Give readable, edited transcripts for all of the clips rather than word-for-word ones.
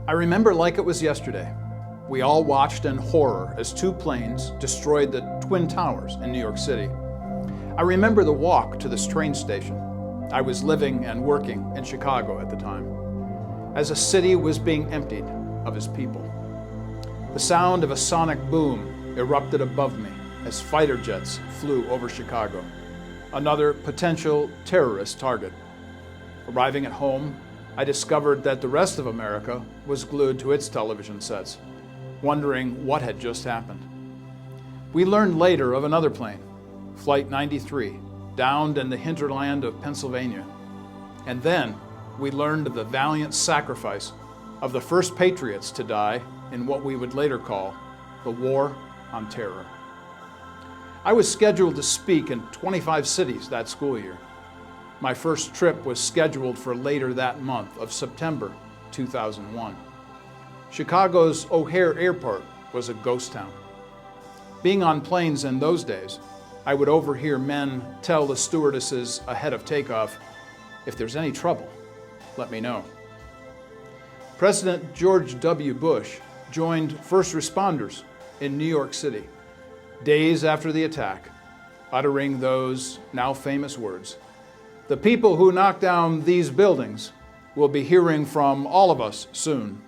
I remember like it was yesterday. We all watched in horror as two planes destroyed the Twin Towers in New York City. I remember the walk to this train station. I was living and working in Chicago at the time, as a city was being emptied of its people. The sound of a sonic boom erupted above me as fighter jets flew over Chicago, another potential terrorist target. Arriving at home, I discovered that the rest of America was glued to its television sets, wondering what had just happened. We learned later of another plane, Flight 93, downed in the hinterland of Pennsylvania. And then we learned of the valiant sacrifice of the first patriots to die in what we would later call the War on Terror. I was scheduled to speak in 25 cities that school year. My first trip was scheduled for later that month of September 2001. Chicago's O'Hare Airport was a ghost town. Being on planes in those days, I would overhear men tell the stewardesses ahead of takeoff, "If there's any trouble, let me know." President George W. Bush joined first responders in New York City days after the attack, uttering those now famous words, "The people who knock down these buildings will be hearing from all of us soon."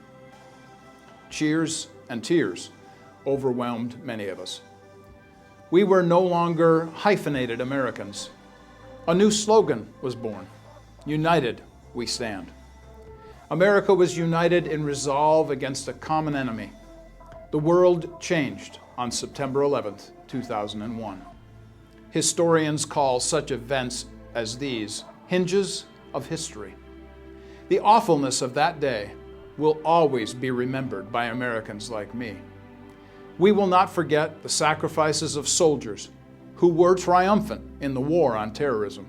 Cheers and tears overwhelmed many of us. We were no longer hyphenated Americans. A new slogan was born: United we stand. America was united in resolve against a common enemy. The world changed on September 11th, 2001. Historians call such events as these hinges of history. The awfulness of that day will always be remembered by Americans like me. We will not forget the sacrifices of soldiers who were triumphant in the war on terrorism.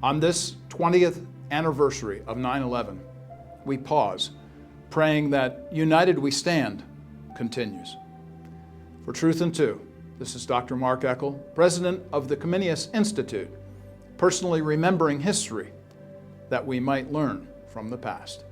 On this 20th anniversary of 9/11, we pause, praying that United We Stand continues. For Truth in Two, this is Dr. Mark Eckel, president of the Comenius Institute, personally remembering history that we might learn from the past.